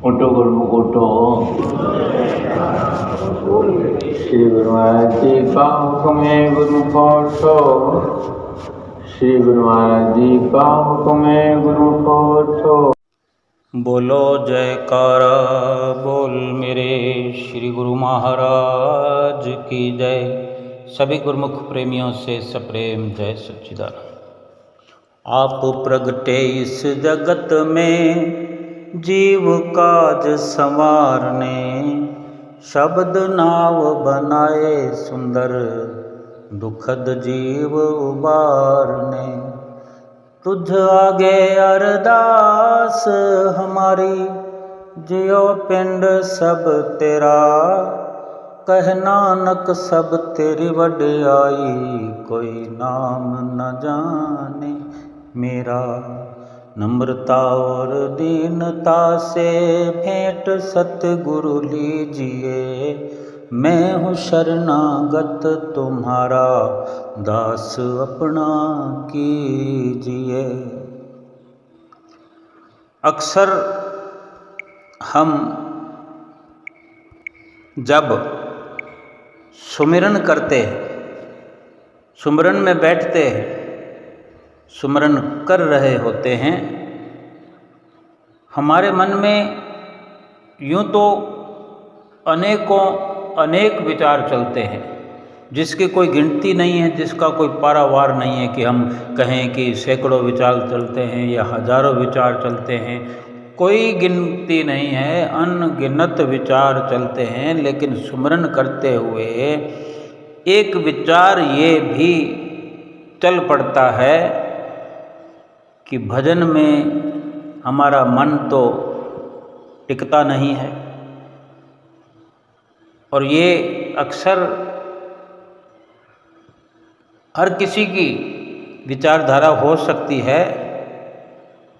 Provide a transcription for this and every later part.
उठो गुरुमुख उठो। श्री गुरु महाराज जी का हुक्म है गुरुमुख उठो। श्री गुरु महाराज जी का हुक्म है गुरुमुख उठो। बोलो जयकारा बोल मेरे श्री गुरु महाराज की जय। सभी गुरुमुख प्रेमियों से सप्रेम जय सच्चिदानंद। आप प्रगटे इस जगत में जीव काज संवारने, शब्द नाव बनाए सुंदर दुखद जीव उबारने। तुझ आगे अरदास हमारी, जियो पिंड सब तेरा। कह नानक सब तेरी वड्याई, कोई नाम न जाने मेरा। नम्रता और दीनता से भेंट सतगुरु लीजिए। मैं हूँ शरणागत तुम्हारा, दास अपना कीजिए। अक्सर हम जब सुमिरन करते हैं, सुमिरन में बैठते हैं, सुमिरन कर रहे होते हैं, हमारे मन में यूँ तो अनेक विचार चलते हैं, जिसकी कोई गिनती नहीं है, जिसका कोई पारावार नहीं है कि हम कहें कि सैकड़ों विचार चलते हैं या हजारों विचार चलते हैं। कोई गिनती नहीं है, अनगिनत विचार चलते हैं। लेकिन सुमिरन करते हुए एक विचार ये भी चल पड़ता है कि भजन में हमारा मन तो टिकता नहीं है। और ये अक्सर हर किसी की विचारधारा हो सकती है।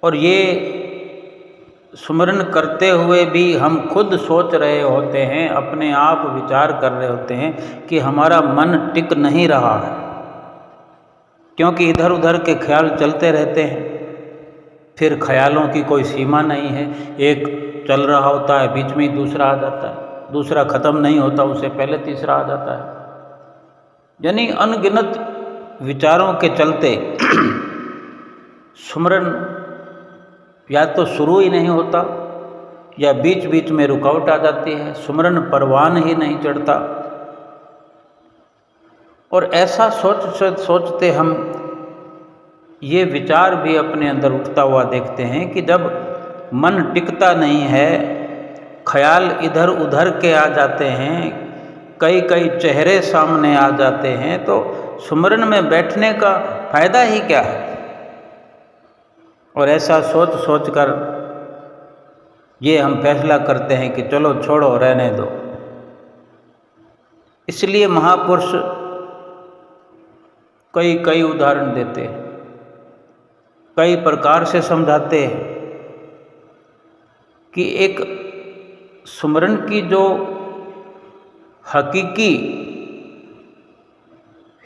और ये सुमिरन करते हुए भी हम खुद सोच रहे होते हैं, अपने आप विचार कर रहे होते हैं कि हमारा मन टिक नहीं रहा है, क्योंकि इधर उधर के ख्याल चलते रहते हैं। फिर ख्यालों की कोई सीमा नहीं है, एक चल रहा होता है, बीच में ही दूसरा आ जाता है, दूसरा ख़त्म नहीं होता, उससे पहले तीसरा आ जाता है। यानी अनगिनत विचारों के चलते सुमिरन या तो शुरू ही नहीं होता या बीच बीच में रुकावट आ जाती है, सुमिरन परवान ही नहीं चढ़ता। और ऐसा सोचते हम ये विचार भी अपने अंदर उठता हुआ देखते हैं कि जब मन टिकता नहीं है, ख्याल इधर उधर के आ जाते हैं, कई कई चेहरे सामने आ जाते हैं, तो सुमिरन में बैठने का फायदा ही क्या है। और ऐसा सोच कर ये हम फैसला करते हैं कि चलो छोड़ो, रहने दो। इसलिए महापुरुष कई उदाहरण देते हैं, कई प्रकार से समझाते हैं कि एक सुमिरन की जो हकीकी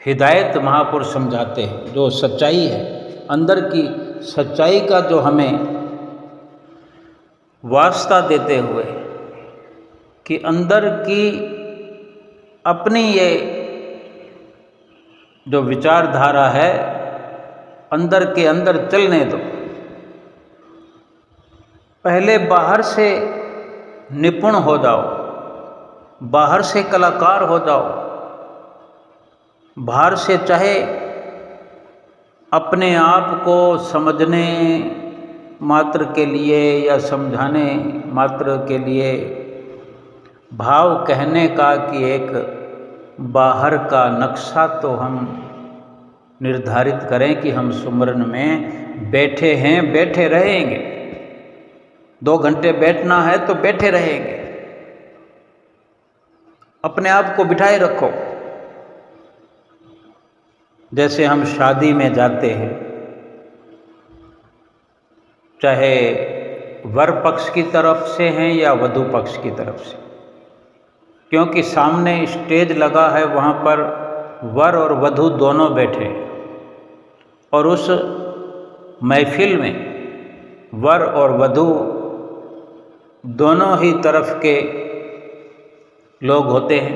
हिदायत महापुरुष समझाते हैं, जो सच्चाई है, अंदर की सच्चाई का जो हमें वास्ता देते हुए कि अंदर की अपनी ये जो विचारधारा है, अंदर के अंदर चलने दो। पहले बाहर से निपुण हो जाओ, बाहर से कलाकार हो जाओ, बाहर से चाहे अपने आप को समझने मात्र के लिए या समझाने मात्र के लिए भाव कहने का कि एक बाहर का नक्शा तो हम निर्धारित करें कि हम सुमिरन में बैठे हैं, बैठे रहेंगे। 2 घंटे बैठना है तो बैठे रहेंगे। अपने आप को बिठाए रखो। जैसे हम शादी में जाते हैं, चाहे वर पक्ष की तरफ से हैं या वधू पक्ष की तरफ से, क्योंकि सामने स्टेज लगा है, वहाँ पर वर और वधू दोनों बैठे हैं। और उस महफिल में वर और वधू दोनों ही तरफ के लोग होते हैं।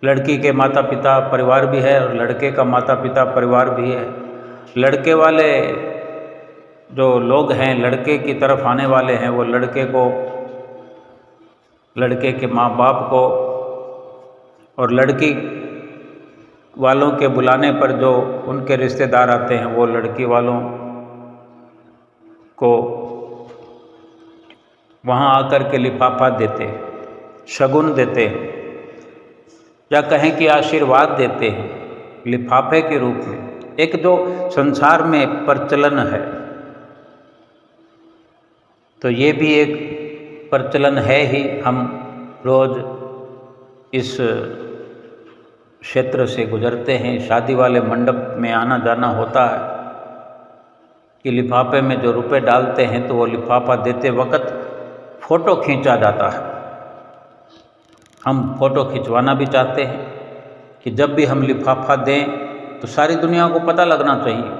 लड़की के माता पिता परिवार भी है और लड़के का माता पिता परिवार भी है। लड़के वाले जो लोग हैं, लड़के की तरफ आने वाले हैं, वो लड़के को, लड़के के माँ बाप को, और लड़की वालों के बुलाने पर जो उनके रिश्तेदार आते हैं वो लड़की वालों को वहाँ आकर के लिफाफा देते, शगुन देते, या कहें कि आशीर्वाद देते हैं लिफाफे के रूप में। एक जो संसार में प्रचलन है, तो ये भी एक प्रचलन है ही। हम रोज़ इस क्षेत्र से गुजरते हैं, शादी वाले मंडप में आना जाना होता है कि लिफाफे में जो रुपए डालते हैं तो वो लिफाफा देते वक्त फ़ोटो खींचा जाता है। हम फ़ोटो खिंचवाना भी चाहते हैं कि जब भी हम लिफाफा दें तो सारी दुनिया को पता लगना चाहिए।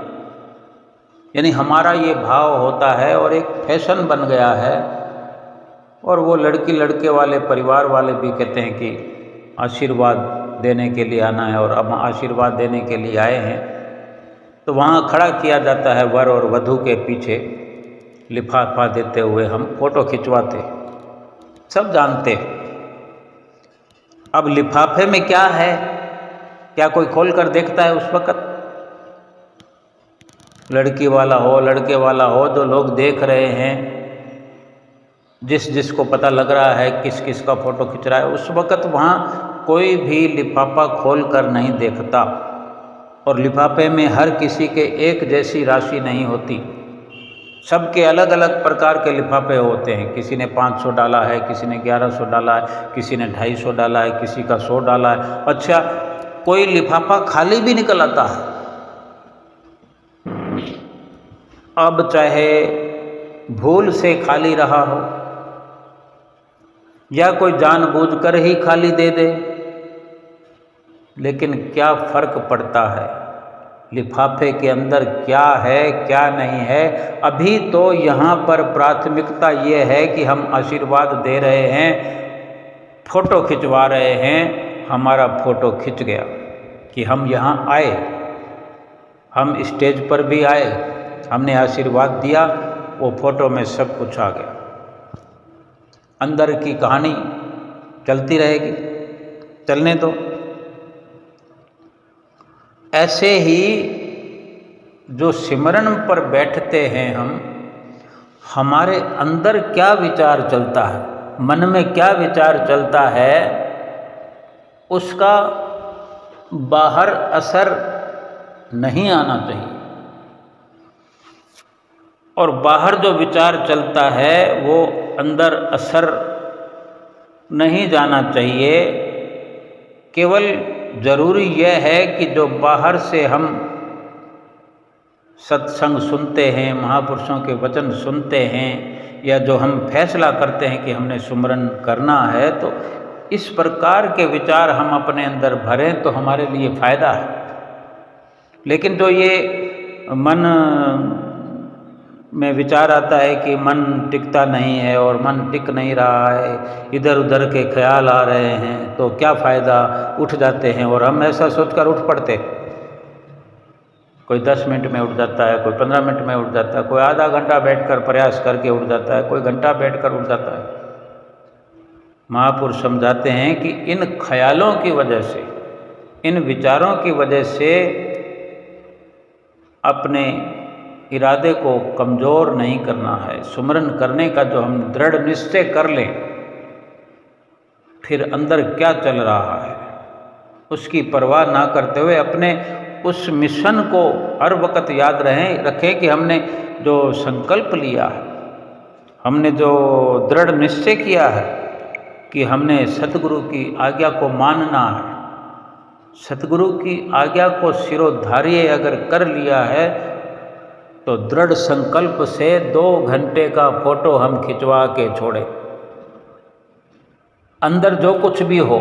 यानी हमारा ये भाव होता है और एक फैशन बन गया है। और वो लड़की लड़के वाले परिवार वाले भी कहते हैं कि आशीर्वाद देने के लिए आना है, और अब आशीर्वाद देने के लिए आए हैं। तो वहाँ खड़ा किया जाता है वर और वधू के पीछे, लिफाफा देते हुए हम फ़ोटो खिंचवाते, सब जानते हैं। अब लिफाफे में क्या है, क्या कोई खोल कर देखता है उस वक़्त? लड़की वाला हो लड़के वाला हो, जो लोग देख रहे हैं, जिसको पता लग रहा है किस किस का फ़ोटो खिंच रहा है, उस वक़्त वहाँ कोई भी लिफाफा खोल कर नहीं देखता। और लिफाफे में हर किसी के एक जैसी राशि नहीं होती, सबके अलग अलग प्रकार के लिफाफे होते हैं। किसी ने 500 डाला है, किसी ने 1100 डाला है, किसी ने 250 डाला है, किसी का 100 डाला है। अच्छा, कोई लिफाफा खाली भी निकल आता है। अब चाहे भूल से खाली रहा हो या कोई जानबूझकर ही खाली दे दे, लेकिन क्या फ़र्क पड़ता है लिफाफे के अंदर क्या है क्या नहीं है। अभी तो यहाँ पर प्राथमिकता ये है कि हम आशीर्वाद दे रहे हैं, फ़ोटो खिंचवा रहे हैं। हमारा फ़ोटो खिंच गया कि हम यहाँ आए, हम स्टेज पर भी आए, हमने आशीर्वाद दिया, वो फ़ोटो में सब कुछ आ गया। अंदर की कहानी चलती रहेगी, चलने दो। ऐसे ही जो सिमरन पर बैठते हैं हम, हमारे अंदर क्या विचार चलता है, मन में क्या विचार चलता है, उसका बाहर असर नहीं आना चाहिए। और बाहर जो विचार चलता है वो अंदर असर नहीं जाना चाहिए। केवल ज़रूरी यह है कि जो बाहर से हम सत्संग सुनते हैं, महापुरुषों के वचन सुनते हैं, या जो हम फैसला करते हैं कि हमने सुमरन करना है, तो इस प्रकार के विचार हम अपने अंदर भरें तो हमारे लिए फ़ायदा है। लेकिन जो ये मन में विचार आता है कि मन टिकता नहीं है और मन टिक नहीं रहा है, इधर उधर के ख्याल आ रहे हैं, तो क्या फ़ायदा, उठ जाते हैं। और हम ऐसा सोचकर उठ पड़ते, कोई 10 मिनट में उठ जाता है, कोई 15 मिनट में उठ जाता है, कोई आधा घंटा बैठकर प्रयास करके उठ जाता है, कोई घंटा बैठकर उठ जाता है। महापुरुष समझाते हैं कि इन ख्यालों की वजह से, इन विचारों की वजह से अपने इरादे को कमज़ोर नहीं करना है। सुमरन करने का जो हम दृढ़ निश्चय कर लें, फिर अंदर क्या चल रहा है उसकी परवाह ना करते हुए अपने उस मिशन को हर वक्त याद रखें कि हमने जो संकल्प लिया है, हमने जो दृढ़ निश्चय किया है कि हमने सतगुरु की आज्ञा को मानना है, सतगुरु की आज्ञा को शिरोधार्य अगर कर लिया है, तो दृढ़ संकल्प से 2 घंटे का फ़ोटो हम खिंचवा के छोड़े। अंदर जो कुछ भी हो,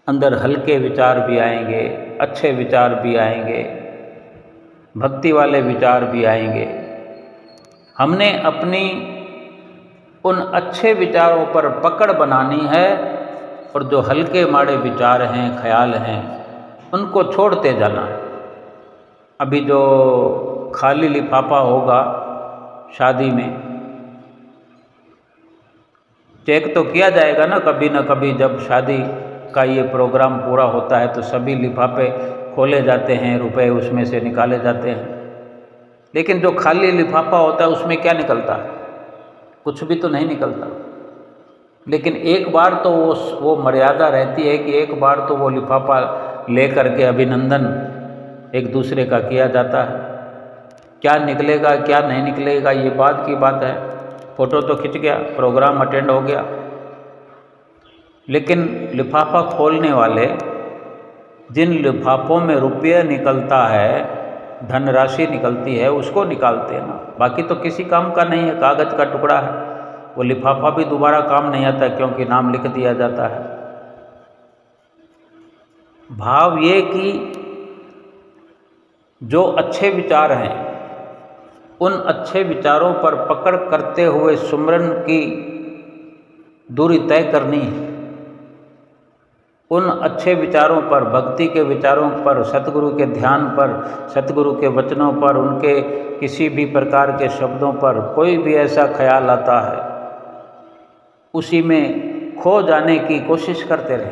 अंदर हल्के विचार भी आएंगे, अच्छे विचार भी आएंगे, भक्ति वाले विचार भी आएंगे, हमने अपनी उन अच्छे विचारों पर पकड़ बनानी है और जो हल्के माड़े विचार हैं, ख्याल हैं, उनको छोड़ते जाना है। अभी जो खाली लिफाफा होगा शादी में, चेक तो किया जाएगा ना कभी जब शादी का ये प्रोग्राम पूरा होता है तो सभी लिफाफे खोले जाते हैं, रुपए उसमें से निकाले जाते हैं। लेकिन जो खाली लिफाफा होता है उसमें क्या निकलता है? कुछ भी तो नहीं निकलता। लेकिन एक बार तो वो मर्यादा रहती है कि एक बार तो वो लिफाफा लेकर के अभिनंदन एक दूसरे का किया जाता है। क्या निकलेगा क्या नहीं निकलेगा ये बाद की बात है। फ़ोटो तो खिंच गया, प्रोग्राम अटेंड हो गया, लेकिन लिफाफा खोलने वाले, जिन लिफाफों में रुपये निकलता है, धनराशि निकलती है, उसको निकालते हैं ना। बाकी तो किसी काम का नहीं है, कागज़ का टुकड़ा है, वो लिफाफा भी दोबारा काम नहीं आता क्योंकि नाम लिख दिया जाता है। भाव ये कि जो अच्छे विचार हैं उन अच्छे विचारों पर पकड़ करते हुए सुमरन की दूरी तय करनी है। उन अच्छे विचारों पर, भक्ति के विचारों पर, सतगुरु के ध्यान पर, सतगुरु के वचनों पर, उनके किसी भी प्रकार के शब्दों पर कोई भी ऐसा ख्याल आता है उसी में खो जाने की कोशिश करते रहे,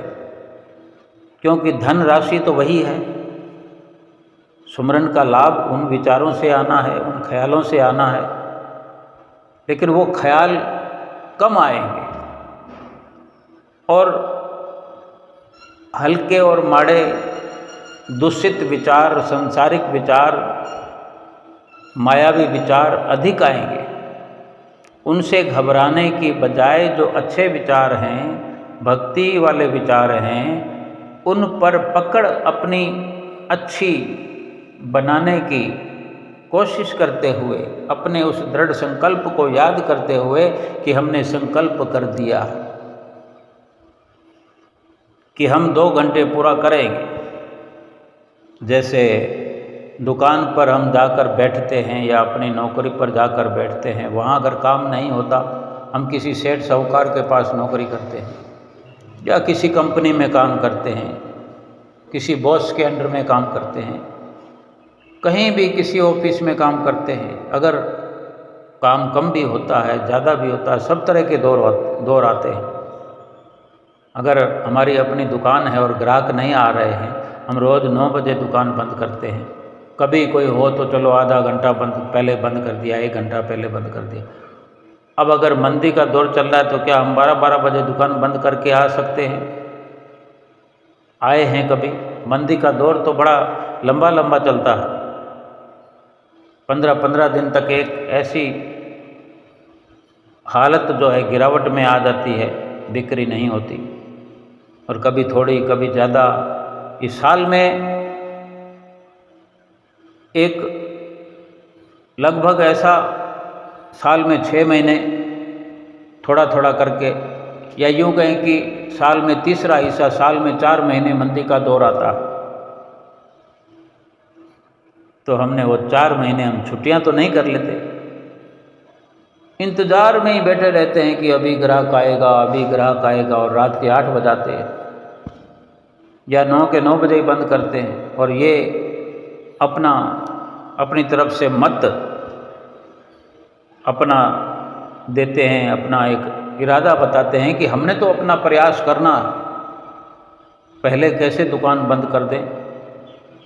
क्योंकि धन राशि तो वही है। सुमरन का लाभ उन विचारों से आना है, उन ख्यालों से आना है, लेकिन वो ख्याल कम आएंगे और हल्के और माड़े दूषित विचार, संसारिक विचार, मायावी विचार अधिक आएंगे। उनसे घबराने की बजाय जो अच्छे विचार हैं, भक्ति वाले विचार हैं, उन पर पकड़ अपनी अच्छी बनाने की कोशिश करते हुए, अपने उस दृढ़ संकल्प को याद करते हुए कि हमने संकल्प कर दिया कि हम 2 घंटे पूरा करेंगे। जैसे दुकान पर हम जाकर बैठते हैं या अपनी नौकरी पर जाकर बैठते हैं, वहाँ अगर काम नहीं होता, हम किसी सेठ साहूकार के पास नौकरी करते हैं या किसी कंपनी में काम करते हैं, किसी बॉस के अंडर में काम करते हैं, कहीं भी किसी ऑफिस में काम करते हैं। अगर काम कम भी होता है, ज़्यादा भी होता है, सब तरह के दौर आते हैं। अगर हमारी अपनी दुकान है और ग्राहक नहीं आ रहे हैं, हम रोज़ 9 बजे दुकान बंद करते हैं। कभी कोई हो तो चलो आधा घंटा पहले बंद कर दिया, 1 घंटा पहले बंद कर दिया। अब अगर मंदी का दौर चल रहा है तो क्या हम 12-12 बजे दुकान बंद करके आ सकते हैं? आए हैं कभी? मंदी का दौर तो बड़ा लंबा लंबा चलता है, 15-15 दिन तक एक ऐसी हालत जो है गिरावट में आ जाती है, बिक्री नहीं होती, और कभी थोड़ी कभी ज़्यादा। इस साल में एक लगभग ऐसा साल में 6 महीने थोड़ा थोड़ा करके, या यूँ कहें कि साल में तीसरा हिस्सा, साल में 4 महीने मंदी का दौर आता, तो हमने वो 4 महीने हम छुट्टियां तो नहीं कर लेते, इंतज़ार में ही बैठे रहते हैं कि अभी ग्राहक आएगा, अभी ग्राहक आएगा, और रात के 8 बजाते हैं या 9 के 9 बजे ही बंद करते हैं। और ये अपनी तरफ से मत अपना देते हैं, अपना एक इरादा बताते हैं कि हमने तो अपना प्रयास करना, पहले कैसे दुकान बंद कर दें,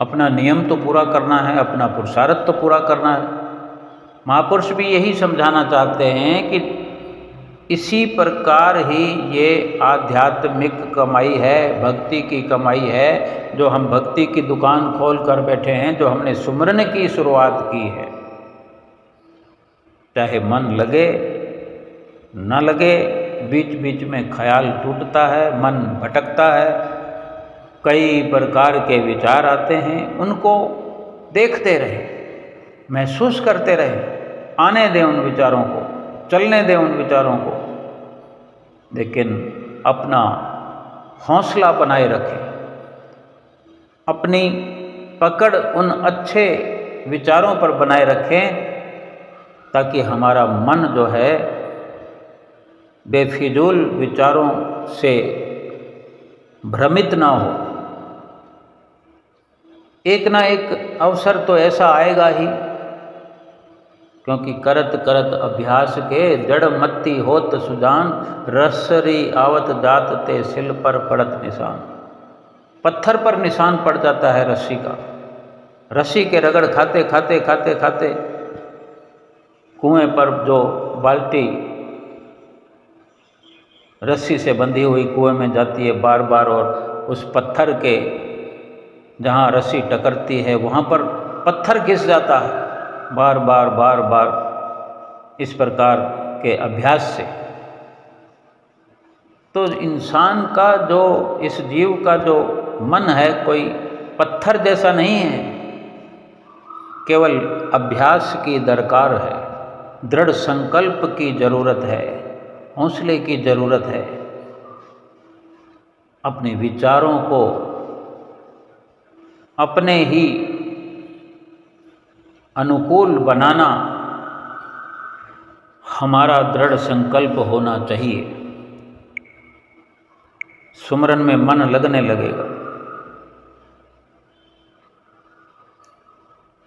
अपना नियम तो पूरा करना है, अपना पुरुषार्थ तो पूरा करना है। महापुरुष भी यही समझाना चाहते हैं कि इसी प्रकार ही ये आध्यात्मिक कमाई है, भक्ति की कमाई है, जो हम भक्ति की दुकान खोल कर बैठे हैं, जो हमने सुमरन की शुरुआत की है। चाहे मन लगे न लगे, बीच बीच में ख्याल टूटता है, मन भटकता है, कई प्रकार के विचार आते हैं, उनको देखते रहे, महसूस करते रहे, आने दें उन विचारों को, चलने दें उन विचारों को, लेकिन अपना हौसला बनाए रखें, अपनी पकड़ उन अच्छे विचारों पर बनाए रखें ताकि हमारा मन जो है बेफिजूल विचारों से भ्रमित ना हो। एक ना एक अवसर तो ऐसा आएगा ही, क्योंकि करत करत अभ्यास के जड़ मत्ती होत सुजान, रसरी आवत जात ते सिल पर पड़त निशान। पत्थर पर निशान पड़ जाता है रस्सी का। रस्सी के रगड़ खाते खाते खाते खाते कुएं पर जो बाल्टी रस्सी से बंधी हुई कुएं में जाती है बार बार, और उस पत्थर के जहाँ रस्सी टकरती है वहाँ पर पत्थर घिस जाता है बार बार बार बार, इस प्रकार के अभ्यास से। तो इंसान का जो, इस जीव का जो मन है कोई पत्थर जैसा नहीं है, केवल अभ्यास की दरकार है, दृढ़ संकल्प की जरूरत है, हौसले की जरूरत है। अपने विचारों को अपने ही अनुकूल बनाना हमारा दृढ़ संकल्प होना चाहिए। सुमरन में मन लगने लगेगा।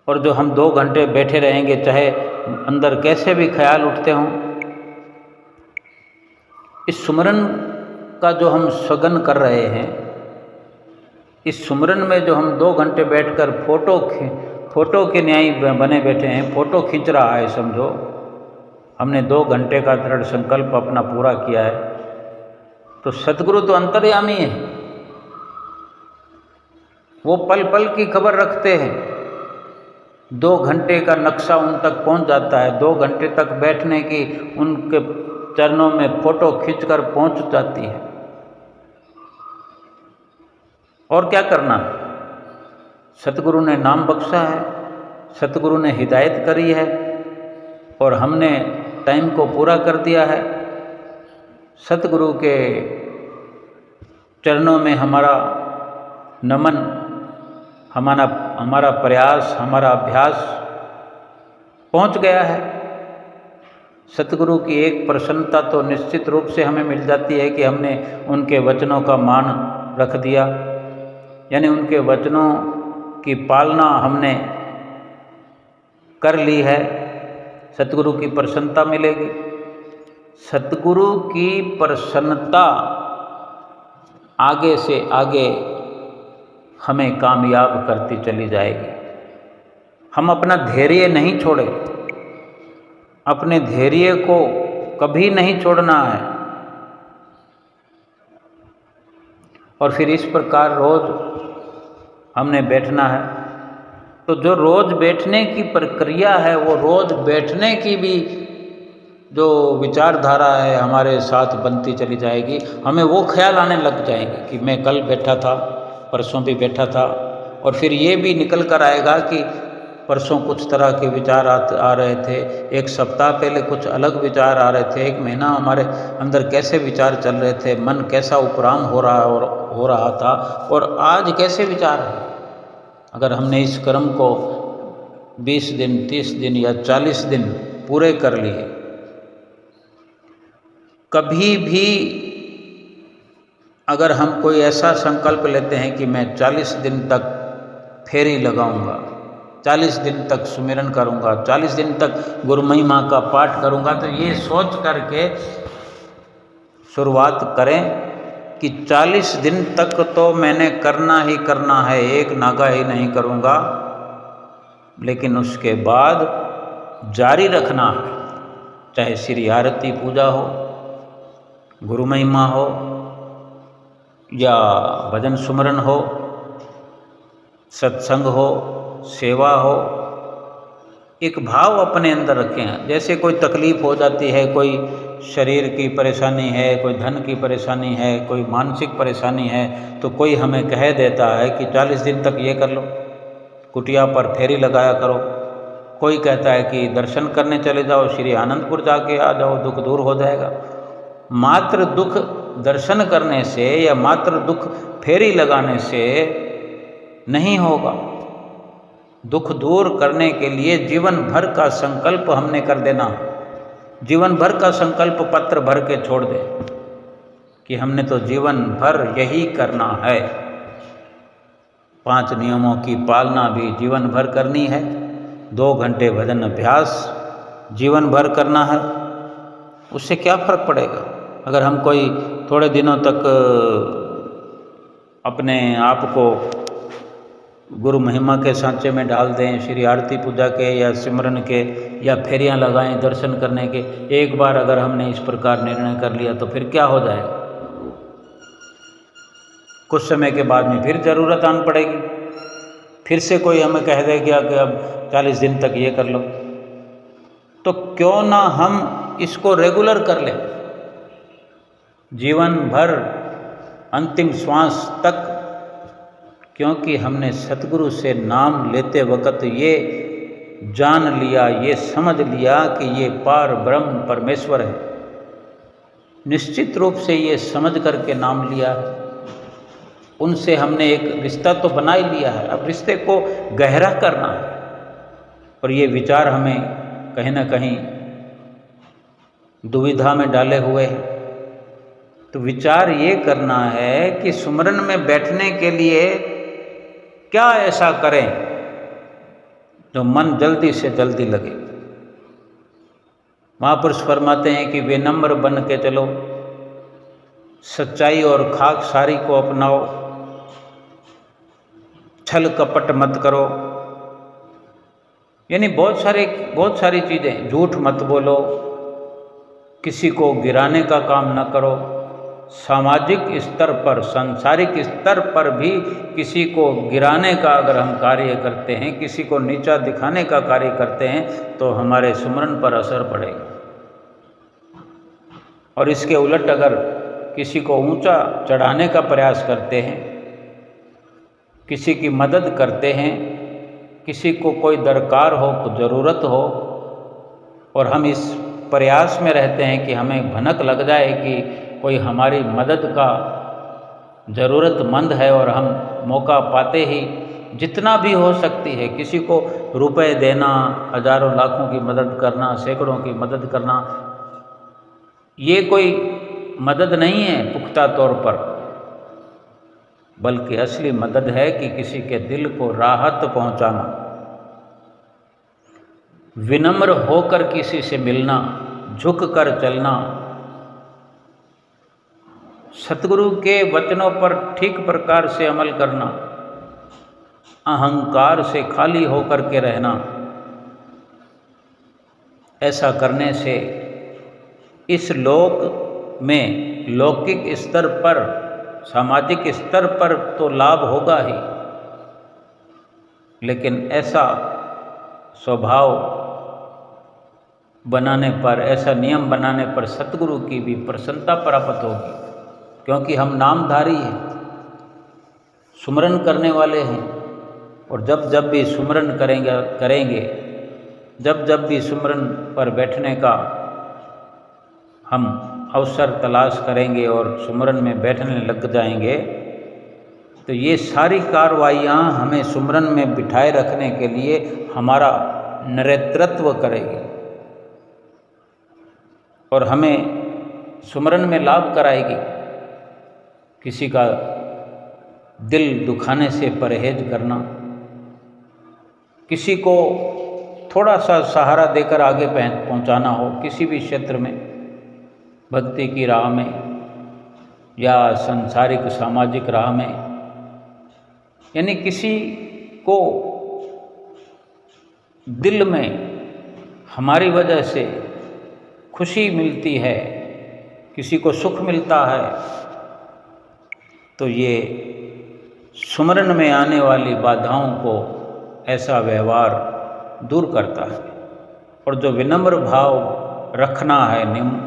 और जो हम 2 घंटे बैठे रहेंगे, चाहे अंदर कैसे भी ख्याल उठते हों, इस सुमरन का जो हम सघन कर रहे हैं, इस सुमरन में जो हम 2 घंटे बैठकर फोटो के न्याय बने बैठे हैं, फोटो खींच रहा है समझो, हमने 2 घंटे का दृढ़ संकल्प अपना पूरा किया है, तो सतगुरु तो अंतर्यामी है, वो पल पल की खबर रखते हैं। 2 घंटे का नक्शा उन तक पहुंच जाता है, 2 घंटे तक बैठने की उनके चरणों में फोटो खींचकर पहुंच जाती है। और क्या करना, सतगुरु ने नाम बख्शा है, सतगुरु ने हिदायत करी है, और हमने टाइम को पूरा कर दिया है। सतगुरु के चरणों में हमारा नमन, हमारा प्रयास, हमारा अभ्यास पहुंच गया है। सतगुरु की एक प्रसन्नता तो निश्चित रूप से हमें मिल जाती है कि हमने उनके वचनों का मान रख दिया, यानी उनके वचनों की पालना हमने कर ली है। सतगुरु की प्रसन्नता मिलेगी। सतगुरु की प्रसन्नता आगे से आगे हमें कामयाब करती चली जाएगी। हम अपना धैर्य नहीं छोड़े, अपने धैर्य को कभी नहीं छोड़ना है। और फिर इस प्रकार रोज हमने बैठना है। तो जो रोज बैठने की प्रक्रिया है, वो रोज बैठने की भी जो विचारधारा है हमारे साथ बनती चली जाएगी। हमें वो ख्याल आने लग जाएंगे कि मैं कल बैठा था, परसों भी बैठा था, और फिर ये भी निकल कर आएगा कि परसों कुछ तरह के विचार आ रहे थे, एक सप्ताह पहले कुछ अलग विचार आ रहे थे, एक महीना हमारे अंदर कैसे विचार चल रहे थे, मन कैसा उपराम हो रहा था, और आज कैसे विचार है। अगर हमने इस कर्म को 20 दिन, 30 दिन या 40 दिन पूरे कर लिए, कभी भी अगर हम कोई ऐसा संकल्प लेते हैं कि मैं 40 दिन तक फेरी लगाऊंगा, 40 दिन तक सुमिरन करूंगा, 40 दिन तक गुरु महिमा का पाठ करूंगा, तो ये सोच करके शुरुआत करें कि 40 दिन तक तो मैंने करना ही करना है, एक नागा ही नहीं करूंगा। लेकिन उसके बाद जारी रखना है, चाहे श्री आरती पूजा हो, गुरु महिमा हो, या भजन सुमरन हो, सत्संग हो, सेवा हो। एक भाव अपने अंदर रखें। जैसे कोई तकलीफ हो जाती है, कोई शरीर की परेशानी है, कोई धन की परेशानी है, कोई मानसिक परेशानी है, तो कोई हमें कह देता है कि 40 दिन तक ये कर लो, कुटिया पर फेरी लगाया करो। कोई कहता है कि दर्शन करने चले जाओ, श्री आनंदपुर जाके आ जाओ, दुख दूर हो जाएगा। मात्र दुख दर्शन करने से या मात्र दुख फेरी लगाने से नहीं होगा। दुख दूर करने के लिए जीवन भर का संकल्प हमने कर देना, जीवन भर का संकल्प पत्र भर के छोड़ दे कि हमने तो जीवन भर यही करना है। 5 नियमों की पालना भी जीवन भर करनी है, 2 घंटे भजन अभ्यास जीवन भर करना है। उससे क्या फर्क पड़ेगा अगर हम कोई थोड़े दिनों तक अपने आप को गुरु महिमा के सांचे में डाल दें, श्री आरती पूजा के या सिमरन के या फेरियां लगाएं दर्शन करने के। एक बार अगर हमने इस प्रकार निर्णय कर लिया तो फिर क्या हो जाएगा? कुछ समय के बाद में फिर ज़रूरत आन पड़ेगी, फिर से कोई हमें कह देगा कि अब 40 दिन तक ये कर लो। तो क्यों ना हम इसको रेगुलर कर लें, जीवन भर अंतिम श्वास तक, क्योंकि हमने सतगुरु से नाम लेते वक्त ये जान लिया, ये समझ लिया कि ये पार ब्रह्म परमेश्वर है। निश्चित रूप से ये समझ करके नाम लिया है, उनसे हमने एक रिश्ता तो बना ही लिया है। अब रिश्ते को गहरा करना है और ये विचार हमें कहीं ना कहीं दुविधा में डाले हुए हैं। तो विचार ये करना है कि सुमरन में बैठने के लिए क्या ऐसा करें जो मन जल्दी से जल्दी लगे। महापुरुष फरमाते हैं कि विनम्र बन के चलो, सच्चाई और खाकसारी को अपनाओ, छल कपट मत करो, यानी बहुत सारी चीज़ें, झूठ मत बोलो, किसी को गिराने का काम न करो। सामाजिक स्तर पर, सांसारिक स्तर पर भी किसी को गिराने का अगर हम कार्य करते हैं, किसी को नीचा दिखाने का कार्य करते हैं तो हमारे सुमरन पर असर पड़ेगा। और इसके उलट अगर किसी को ऊंचा चढ़ाने का प्रयास करते हैं, किसी की मदद करते हैं, किसी को कोई दरकार हो, ज़रूरत हो, और हम इस प्रयास में रहते हैं कि हमें भनक लग जाए कि कोई हमारी मदद का ज़रूरतमंद है और हम मौका पाते ही जितना भी हो सकती है किसी को रुपए देना, हजारों लाखों की मदद करना, सैकड़ों की मदद करना, ये कोई मदद नहीं है पुख्ता तौर पर, बल्कि असली मदद है कि किसी के दिल को राहत पहुंचाना, विनम्र होकर किसी से मिलना, झुक कर चलना, सतगुरु के वचनों पर ठीक प्रकार से अमल करना, अहंकार से खाली होकर के रहना। ऐसा करने से इस लोक में लौकिक स्तर पर, सामाजिक स्तर पर तो लाभ होगा ही, लेकिन ऐसा स्वभाव बनाने पर, ऐसा नियम बनाने पर सतगुरु की भी प्रसन्नता प्राप्त होगी, क्योंकि हम नामधारी हैं, सुमरन करने वाले हैं। और जब भी सुमरन करेंगे, जब भी सुमरन पर बैठने का हम अवसर तलाश करेंगे और सुमरन में बैठने लग जाएंगे, तो ये सारी कार्रवाइयाँ हमें सुमरन में बिठाए रखने के लिए हमारा नेतृत्व करेगी और हमें सुमरन में लाभ कराएगी। किसी का दिल दुखाने से परहेज करना, किसी को थोड़ा सा सहारा देकर आगे पहुंचाना हो किसी भी क्षेत्र में, भक्ति की राह में या सांसारिक सामाजिक राह में, यानी किसी को दिल में हमारी वजह से खुशी मिलती है, किसी को सुख मिलता है, तो ये सुमरन में आने वाली बाधाओं को ऐसा व्यवहार दूर करता है। और जो विनम्र भाव रखना है,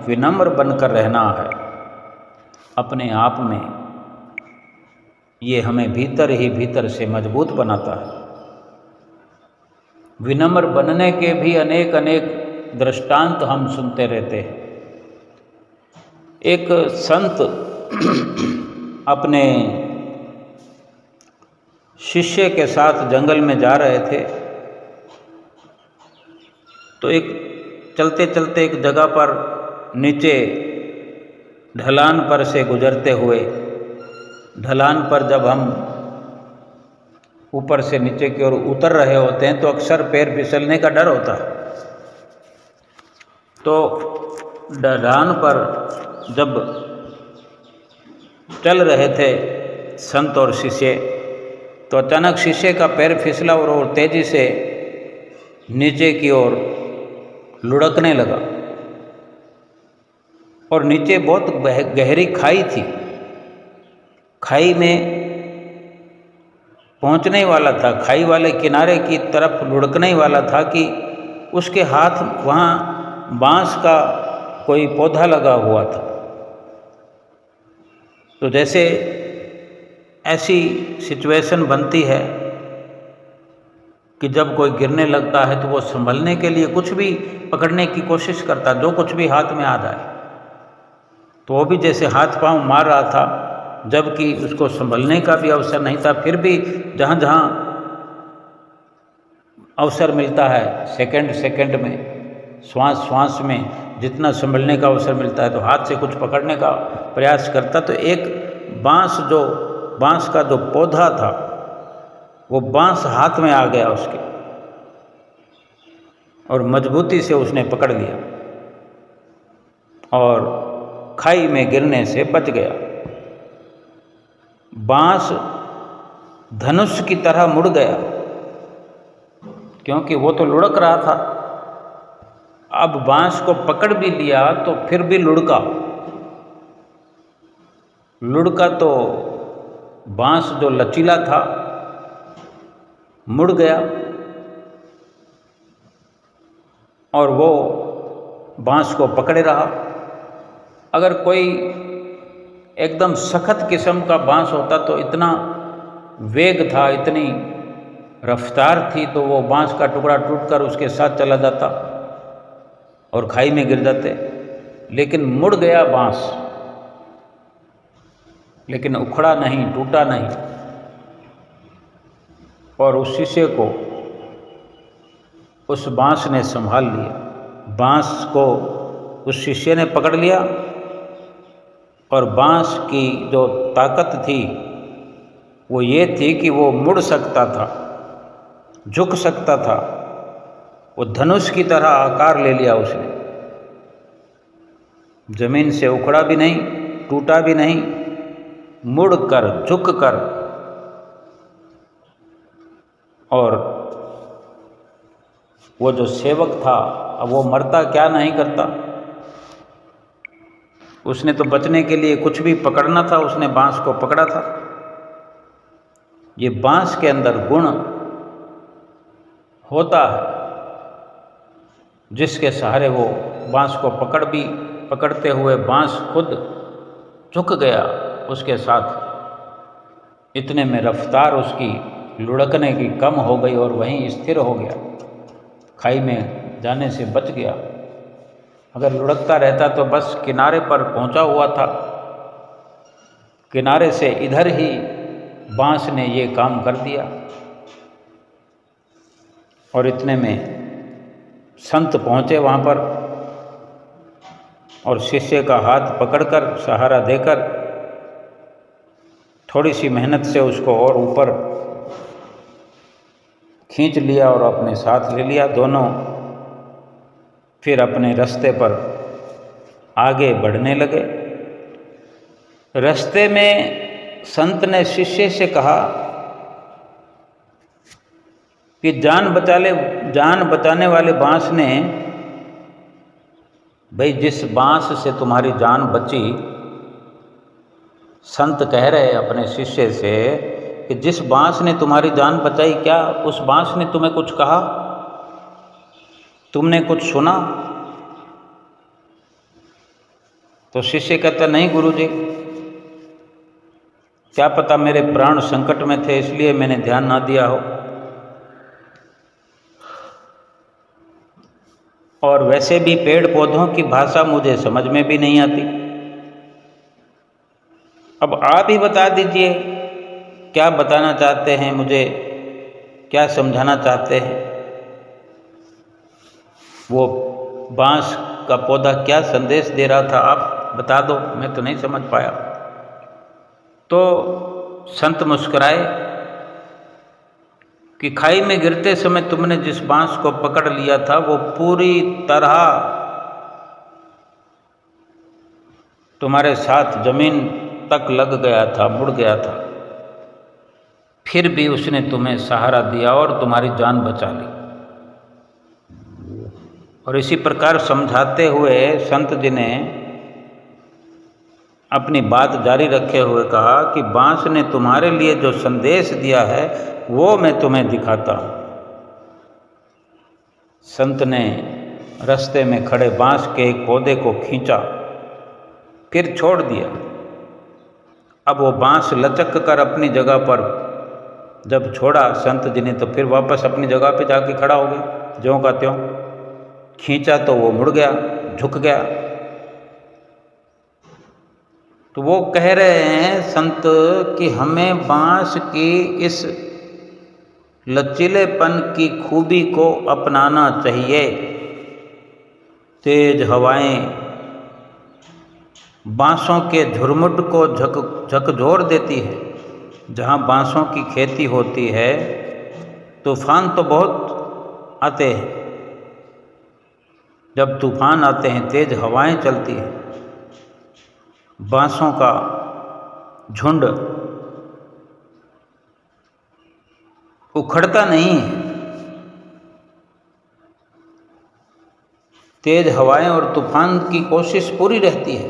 विनम्र बनकर रहना है अपने आप में, ये हमें भीतर ही भीतर से मजबूत बनाता है। विनम्र बनने के भी अनेक दृष्टांत हम सुनते रहते हैं। एक संत अपने शिष्य के साथ जंगल में जा रहे थे तो एक चलते चलते एक जगह पर नीचे ढलान पर से गुजरते हुए, ढलान पर जब हम ऊपर से नीचे की ओर उतर रहे होते हैं तो अक्सर पैर फिसलने का डर होता है। तो ढलान पर जब चल रहे थे संत और शिष्य, तो अचानक शिष्य का पैर फिसला और वो तेजी से नीचे की ओर लुढ़कने लगा और नीचे बहुत गहरी खाई थी। खाई में पहुंचने वाला था, खाई वाले किनारे की तरफ लुढ़कने वाला था कि उसके हाथ वहाँ बांस का कोई पौधा लगा हुआ था। तो जैसे ऐसी सिचुएशन बनती है कि जब कोई गिरने लगता है तो वो संभलने के लिए कुछ भी पकड़ने की कोशिश करता, जो कुछ भी हाथ में आ जाए। तो वो भी जैसे हाथ पांव मार रहा था, जबकि उसको संभलने का भी अवसर नहीं था, फिर भी जहाँ जहाँ अवसर मिलता है सेकंड सेकंड में, श्वास श्वास में जितना संभलने का अवसर मिलता है तो हाथ से कुछ पकड़ने का प्रयास करता। तो एक बांस का जो पौधा था वो बांस हाथ में आ गया उसके और मजबूती से उसने पकड़ लिया और खाई में गिरने से बच गया। बांस धनुष की तरह मुड़ गया क्योंकि वो तो लुढ़क रहा था। अब बांस को पकड़ भी लिया तो फिर भी लुढ़का तो बांस जो लचीला था मुड़ गया और वो बांस को पकड़े रहा। अगर कोई एकदम सख्त किस्म का बांस होता तो इतना वेग था, इतनी रफ्तार थी, तो वो बांस का टुकड़ा टूटकर उसके साथ चला जाता और खाई में गिर जाते। लेकिन मुड़ गया बांस, लेकिन उखड़ा नहीं, टूटा नहीं। और उस शिष्य को उस बांस ने संभाल लिया। बांस को उस शिष्य ने पकड़ लिया और बांस की जो ताकत थी वो ये थी कि वो मुड़ सकता था, झुक सकता था। वो धनुष की तरह आकार ले लिया उसने, जमीन से उखड़ा भी नहीं, टूटा भी नहीं, मुड़कर झुककर। और वो जो सेवक था, अब वो मरता क्या नहीं करता, उसने तो बचने के लिए कुछ भी पकड़ना था, उसने बांस को पकड़ा था। ये बांस के अंदर गुण होता है जिसके सहारे वो बांस को पकड़ते हुए बांस खुद झुक गया उसके साथ। इतने में रफ्तार उसकी लुढ़कने की कम हो गई और वहीं स्थिर हो गया, खाई में जाने से बच गया। अगर लुढ़कता रहता तो बस किनारे पर पहुंचा हुआ था। किनारे से इधर ही बांस ने ये काम कर दिया। और इतने में संत पहुँचे वहाँ पर और शिष्य का हाथ पकड़कर, सहारा देकर, थोड़ी सी मेहनत से उसको और ऊपर खींच लिया और अपने साथ ले लिया। दोनों फिर अपने रास्ते पर आगे बढ़ने लगे। रास्ते में संत ने शिष्य से कहा कि जान बचाने वाले बांस ने, भाई जिस बांस से तुम्हारी जान बची, संत कह रहे अपने शिष्य से कि जिस बांस ने तुम्हारी जान बचाई, क्या उस बांस ने तुम्हें कुछ कहा? तुमने कुछ सुना? तो शिष्य कहता, नहीं गुरुजी, क्या पता मेरे प्राण संकट में थे इसलिए मैंने ध्यान ना दिया हो। और वैसे भी पेड़ पौधों की भाषा मुझे समझ में भी नहीं आती। अब आप ही बता दीजिए क्या बताना चाहते हैं, मुझे क्या समझाना चाहते हैं। वो बांस का पौधा क्या संदेश दे रहा था, आप बता दो, मैं तो नहीं समझ पाया। तो संत मुस्कुराए कि खाई में गिरते समय तुमने जिस बांस को पकड़ लिया था वो पूरी तरह तुम्हारे साथ जमीन तक लग गया था, मुड़ गया था, फिर भी उसने तुम्हें सहारा दिया और तुम्हारी जान बचा ली। और इसी प्रकार समझाते हुए संत जी ने अपनी बात जारी रखे हुए कहा कि बांस ने तुम्हारे लिए जो संदेश दिया है वो मैं तुम्हें दिखाता हूँ। संत ने रास्ते में खड़े बांस के एक पौधे को खींचा, फिर छोड़ दिया। अब वो बांस लचक कर अपनी जगह पर जब छोड़ा संत जी ने, तो फिर वापस अपनी जगह पे जाके खड़ा हो गया, ज्यों का त्यों। खींचा तो वो मुड़ गया, झुक गया। तो वो कह रहे हैं संत कि हमें बांस की इस लचीलेपन की खूबी को अपनाना चाहिए। तेज हवाएं बांसों के झुरमुट को झकझोर देती है। जहाँ बांसों की खेती होती है तूफान तो बहुत आते हैं। जब तूफान आते हैं, तेज हवाएं चलती हैं, बांसों का झुंड उखड़ता नहीं है। तेज हवाएं और तूफान की कोशिश पूरी रहती है,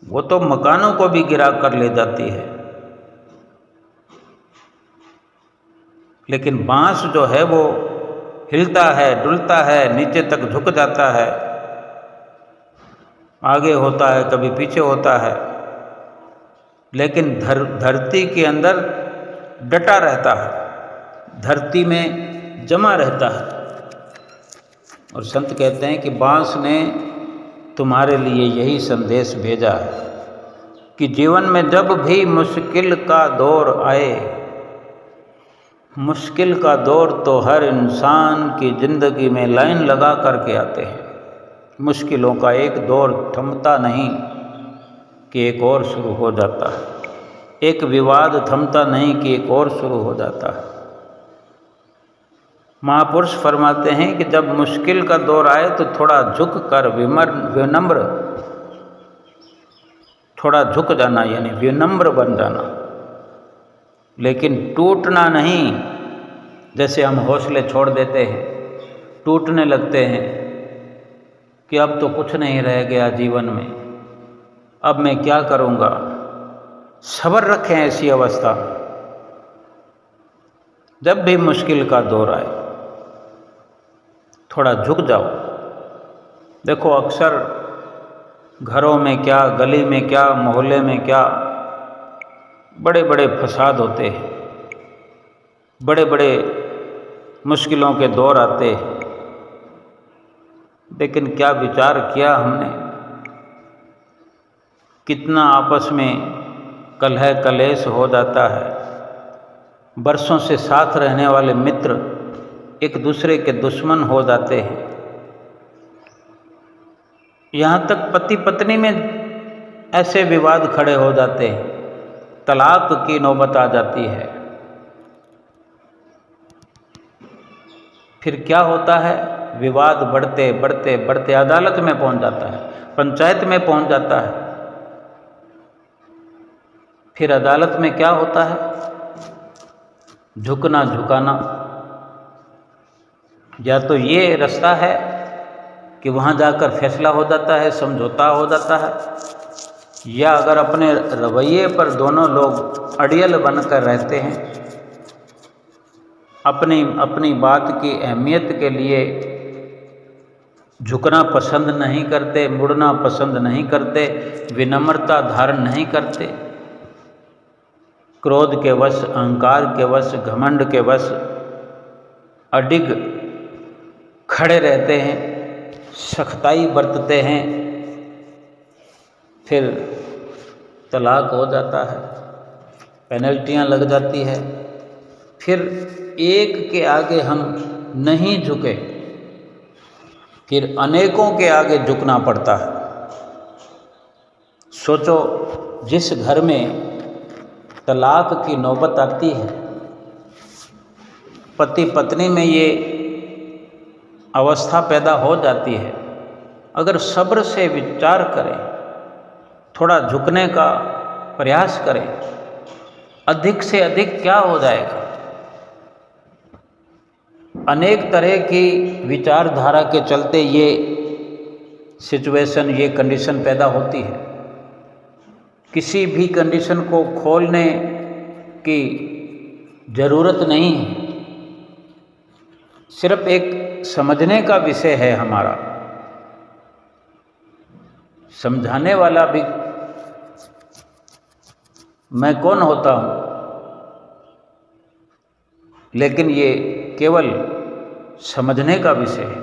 वो तो मकानों को भी गिरा कर ले जाती है, लेकिन बांस जो है वो हिलता है, डुलता है, नीचे तक झुक जाता है, आगे होता है, कभी पीछे होता है, लेकिन धरती के अंदर डटा रहता है, धरती में जमा रहता है। और संत कहते हैं कि बांस ने तुम्हारे लिए यही संदेश भेजा है कि जीवन में जब भी मुश्किल का दौर आए, मुश्किल का दौर तो हर इंसान की ज़िंदगी में लाइन लगा करके आते हैं। मुश्किलों का एक दौर थमता नहीं कि एक और शुरू हो जाता है, एक विवाद थमता नहीं कि एक और शुरू हो जाता है। महापुरुष फरमाते हैं कि जब मुश्किल का दौर आए तो थोड़ा झुक कर विनम्र, थोड़ा झुक जाना यानी विनम्र बन जाना, लेकिन टूटना नहीं। जैसे हम हौसले छोड़ देते हैं, टूटने लगते हैं कि अब तो कुछ नहीं रह गया जीवन में, अब मैं क्या करूँगा। सब्र रखें ऐसी अवस्था में। जब भी मुश्किल का दौर आए थोड़ा झुक जाओ। देखो अक्सर घरों में क्या, गली में क्या, मोहल्ले में क्या, बड़े बड़े फसाद होते हैं, बड़े बड़े मुश्किलों के दौर आते हैं, लेकिन क्या विचार किया हमने, कितना आपस में कलह कलेश हो जाता है। बरसों से साथ रहने वाले मित्र एक दूसरे के दुश्मन हो जाते हैं। यहाँ तक पति पत्नी में ऐसे विवाद खड़े हो जाते हैं, तलाक की नौबत आ जाती है। फिर क्या होता है, विवाद बढ़ते बढ़ते बढ़ते अदालत में पहुंच जाता है, पंचायत में पहुंच जाता है। फिर अदालत में क्या होता है, झुकना झुकाना। या तो ये रास्ता है कि वहाँ जाकर फैसला हो जाता है, समझौता हो जाता है, या अगर अपने रवैये पर दोनों लोग अड़ियल बनकर रहते हैं, अपनी अपनी बात की अहमियत के लिए झुकना पसंद नहीं करते, मुड़ना पसंद नहीं करते, विनम्रता धारण नहीं करते, क्रोध के वश, अहंकार के वश, घमंड के वश अडिग खड़े रहते हैं, सख्ताई बरतते हैं, फिर तलाक हो जाता है, पेनल्टियां लग जाती है। फिर एक के आगे हम नहीं झुके, फिर अनेकों के आगे झुकना पड़ता है। सोचो, जिस घर में तलाक की नौबत आती है, पति पत्नी में ये अवस्था पैदा हो जाती है, अगर सब्र से विचार करें, थोड़ा झुकने का प्रयास करें, अधिक से अधिक क्या हो जाएगा। अनेक तरह की विचारधारा के चलते ये सिचुएशन, ये कंडीशन पैदा होती है। किसी भी कंडीशन को खोलने की ज़रूरत नहीं है, सिर्फ एक समझने का विषय है हमारा। समझाने वाला भी मैं कौन होता हूँ, लेकिन ये केवल समझने का विषय है।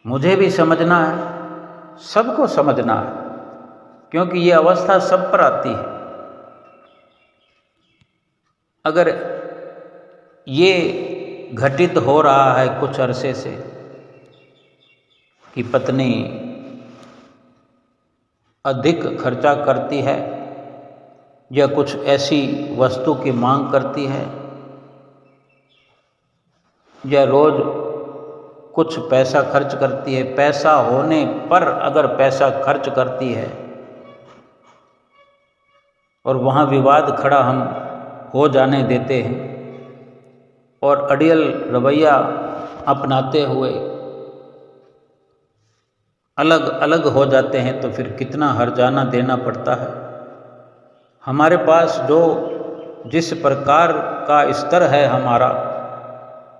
मुझे भी समझना है, सबको समझना है, क्योंकि ये अवस्था सब पर आती है। अगर ये घटित हो रहा है कुछ अरसे से कि पत्नी अधिक खर्चा करती है या कुछ ऐसी वस्तु की मांग करती है या रोज़ कुछ पैसा खर्च करती है, पैसा होने पर अगर पैसा खर्च करती है और वहाँ विवाद खड़ा हम हो जाने देते हैं और अड़ियल रवैया अपनाते हुए अलग अलग हो जाते हैं, तो फिर कितना हर्जाना देना पड़ता है। हमारे पास जो जिस प्रकार का स्तर है हमारा,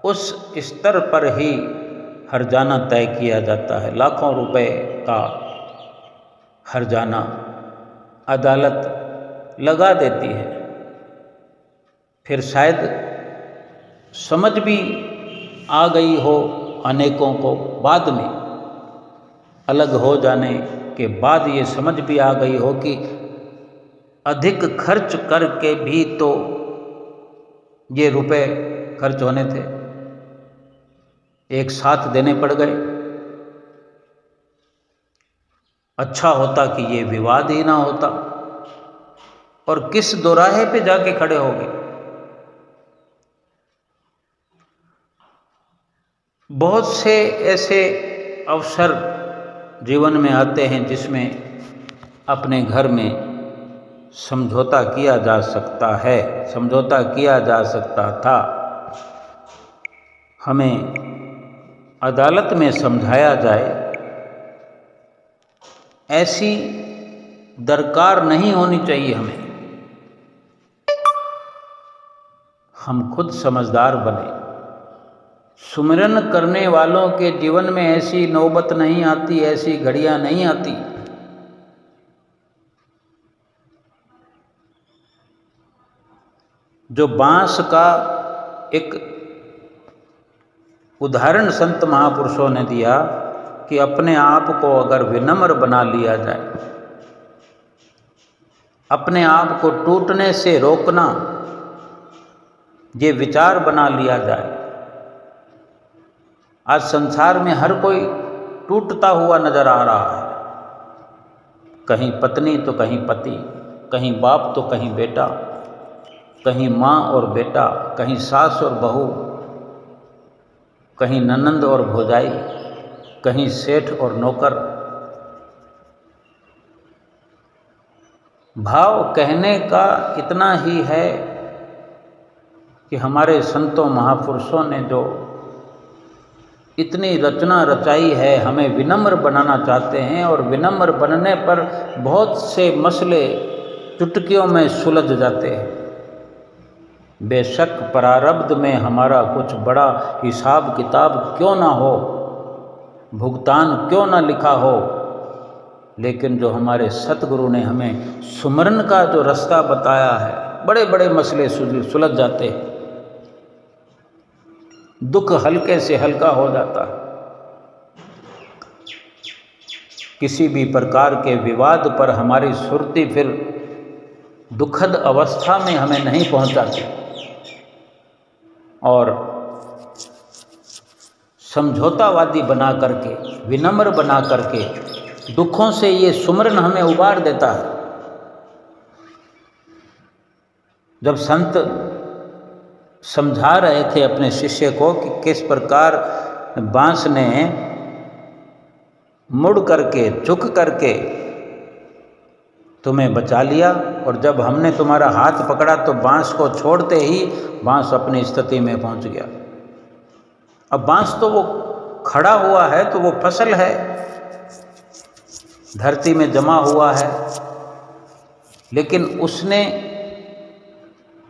उस स्तर पर ही हर्जाना तय किया जाता है। लाखों रुपए का हर्जाना अदालत लगा देती है। फिर शायद समझ भी आ गई हो अनेकों को, बाद में अलग हो जाने के बाद ये समझ भी आ गई हो कि अधिक खर्च करके भी तो ये रुपए खर्च होने थे, एक साथ देने पड़ गए। अच्छा होता कि ये विवाद ही ना होता, और किस दोराहे पे जाके खड़े हो गए। बहुत से ऐसे अवसर जीवन में आते हैं जिसमें अपने घर में समझौता किया जा सकता है, समझौता किया जा सकता था। हमें अदालत में समझाया जाए, ऐसी दरकार नहीं होनी चाहिए हमें। हम खुद समझदार बने। सुमिरन करने वालों के जीवन में ऐसी नौबत नहीं आती, ऐसी घड़ियां नहीं आती। जो बांस का एक उदाहरण संत महापुरुषों ने दिया कि अपने आप को अगर विनम्र बना लिया जाए, अपने आप को टूटने से रोकना, ये विचार बना लिया जाए। आज संसार में हर कोई टूटता हुआ नजर आ रहा है, कहीं पत्नी तो कहीं पति, कहीं बाप तो कहीं बेटा, कहीं माँ और बेटा, कहीं सास और बहू, कहीं ननंद और भौजाई, कहीं सेठ और नौकर। भाव कहने का इतना ही है कि हमारे संतों महापुरुषों ने जो इतनी रचना रचाई है, हमें विनम्र बनाना चाहते हैं, और विनम्र बनने पर बहुत से मसले चुटकियों में सुलझ जाते हैं। बेशक प्रारब्ध में हमारा कुछ बड़ा हिसाब किताब क्यों ना हो, भुगतान क्यों ना लिखा हो, लेकिन जो हमारे सतगुरु ने हमें सुमरन का जो रास्ता बताया है, बड़े बड़े मसले सुलझ जाते हैं, दुख हल्के से हल्का हो जाता है। किसी भी प्रकार के विवाद पर हमारी सुरती फिर दुखद अवस्था में हमें नहीं पहुंचाती, और समझौतावादी बना करके, विनम्र बना करके दुखों से ये सुमरन हमें उबार देता है। जब संत समझा रहे थे अपने शिष्य को कि किस प्रकार बांस ने मुड़ करके, झुक करके तुम्हें बचा लिया, और जब हमने तुम्हारा हाथ पकड़ा तो बांस को छोड़ते ही बांस अपनी स्थिति में पहुंच गया। अब बांस तो वो खड़ा हुआ है, तो वो फसल है, धरती में जमा हुआ है, लेकिन उसने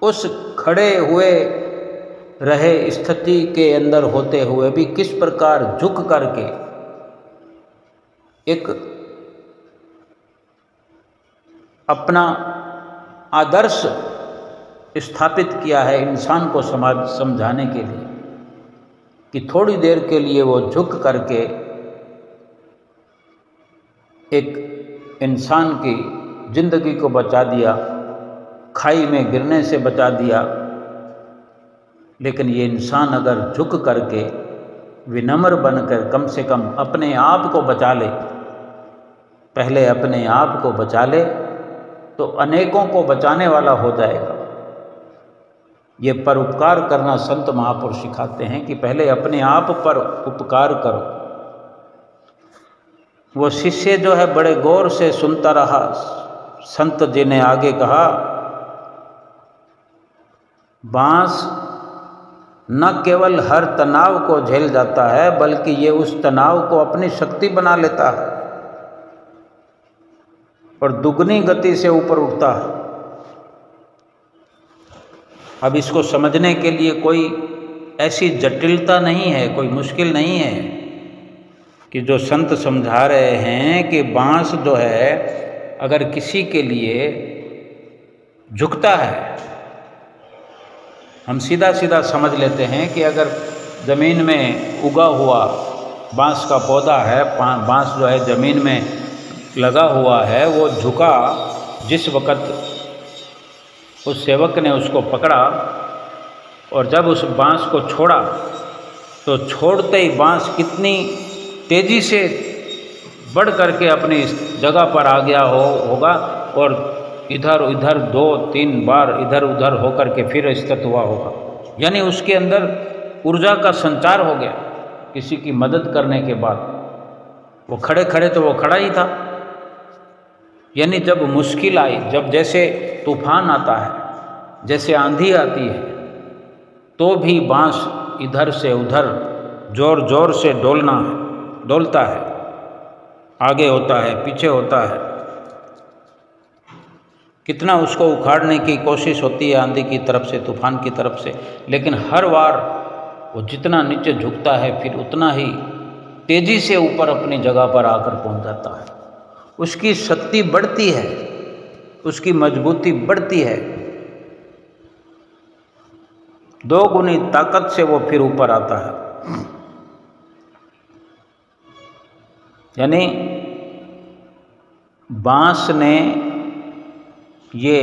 उस खड़े हुए रहे स्थिति के अंदर होते हुए भी किस प्रकार झुक करके एक अपना आदर्श स्थापित किया है इंसान को समझाने के लिए, कि थोड़ी देर के लिए वो झुक करके एक इंसान की जिंदगी को बचा दिया, खाई में गिरने से बचा दिया। लेकिन ये इंसान अगर झुक करके विनम्र बनकर कम से कम अपने आप को बचा ले, पहले अपने आप को बचा ले, तो अनेकों को बचाने वाला हो जाएगा। ये परोपकार करना संत महापुरुष सिखाते हैं कि पहले अपने आप पर उपकार करो। वो शिष्य जो है बड़े गौर से सुनता रहा। संत जी ने आगे कहा, बांस न केवल हर तनाव को झेल जाता है, बल्कि ये उस तनाव को अपनी शक्ति बना लेता है और दुगनी गति से ऊपर उठता है। अब इसको समझने के लिए कोई ऐसी जटिलता नहीं है, कोई मुश्किल नहीं है कि जो संत समझा रहे हैं कि बांस जो है अगर किसी के लिए झुकता है, हम सीधा सीधा समझ लेते हैं कि अगर ज़मीन में उगा हुआ बांस का पौधा है, बांस जो है ज़मीन में लगा हुआ है, वो झुका, जिस वक़्त उस सेवक ने उसको पकड़ा और जब उस बांस को छोड़ा तो छोड़ते ही बांस कितनी तेज़ी से बढ़ करके अपनी जगह पर आ गया होगा और इधर उधर 2-3 बार इधर उधर होकर के फिर स्थित हुआ होगा। यानी उसके अंदर ऊर्जा का संचार हो गया किसी की मदद करने के बाद। वो खड़े खड़े तो वो खड़ा ही था। यानी जब मुश्किल आई, जब जैसे तूफान आता है, जैसे आंधी आती है, तो भी बांस इधर से उधर जोर जोर से डोलता है, आगे होता है, पीछे होता है। कितना उसको उखाड़ने की कोशिश होती है आंधी की तरफ से, तूफान की तरफ से, लेकिन हर बार वो जितना नीचे झुकता है फिर उतना ही तेज़ी से ऊपर अपनी जगह पर आकर पहुंच जाता है। उसकी शक्ति बढ़ती है, उसकी मजबूती बढ़ती है, 2 गुनी ताकत से वो फिर ऊपर आता है। यानी बांस ने ये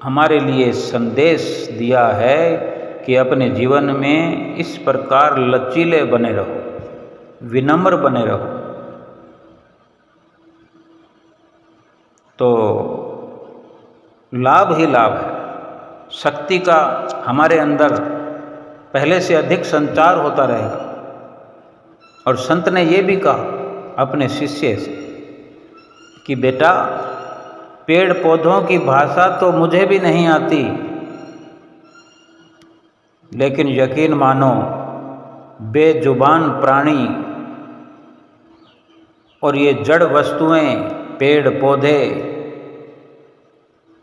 हमारे लिए संदेश दिया है कि अपने जीवन में इस प्रकार लचीले बने रहो, विनम्र बने रहो, तो लाभ ही लाभ है। शक्ति का हमारे अंदर पहले से अधिक संचार होता रहेगा। और संत ने ये भी कहा अपने शिष्य से कि बेटा, पेड़ पौधों की भाषा तो मुझे भी नहीं आती, लेकिन यकीन मानो बेजुबान प्राणी और ये जड़ वस्तुएं, पेड़ पौधे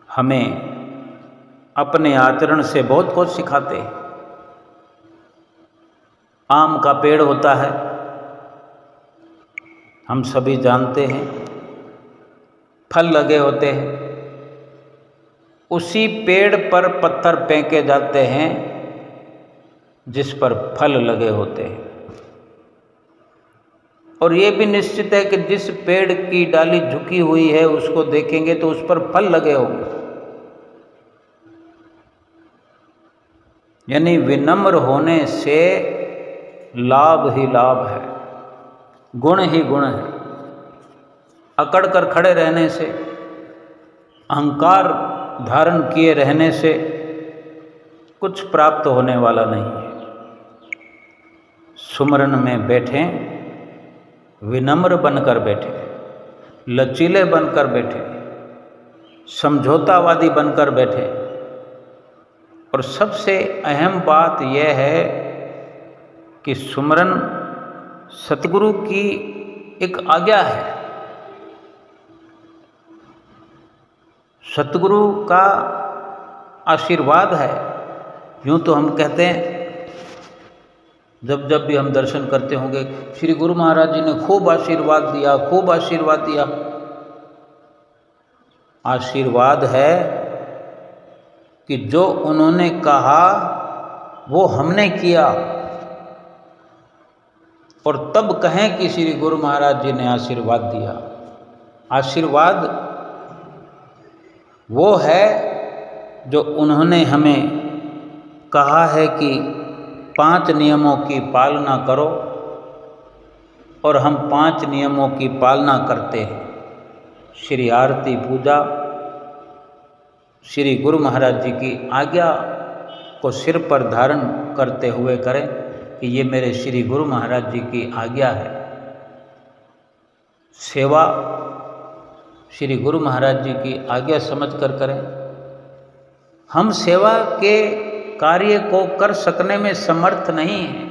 हमें अपने आचरण से बहुत कुछ सिखाते हैं। आम का पेड़ होता है, हम सभी जानते हैं, फल लगे होते हैं, उसी पेड़ पर पत्थर फेंके जाते हैं जिस पर फल लगे होते हैं। और ये भी निश्चित है कि जिस पेड़ की डाली झुकी हुई है उसको देखेंगे तो उस पर फल लगे होंगे। यानी विनम्र होने से लाभ ही लाभ है, गुण ही गुण है। अकड़ कर खड़े रहने से, अहंकार धारण किए रहने से कुछ प्राप्त होने वाला नहीं है। सुमरन में बैठें, विनम्र बनकर बैठे, लचीले बनकर बैठे, समझौतावादी बनकर बैठे। और सबसे अहम बात यह है कि सुमरन सतगुरु की एक आज्ञा है, सतगुरु का आशीर्वाद है। यूँ तो हम कहते हैं, जब जब भी हम दर्शन करते होंगे, श्री गुरु महाराज जी ने खूब आशीर्वाद दिया, खूब आशीर्वाद दिया। आशीर्वाद है कि जो उन्होंने कहा वो हमने किया, और तब कहें कि श्री गुरु महाराज जी ने आशीर्वाद दिया। आशीर्वाद वो है जो उन्होंने हमें कहा है कि 5 नियमों की पालना करो, और हम 5 नियमों की पालना करते हैं। श्री आरती पूजा श्री गुरु महाराज जी की आज्ञा को सिर पर धारण करते हुए करें कि ये मेरे श्री गुरु महाराज जी की आज्ञा है। सेवा श्री गुरु महाराज जी की आज्ञा समझकर करें। हम सेवा के कार्य को कर सकने में समर्थ नहीं हैं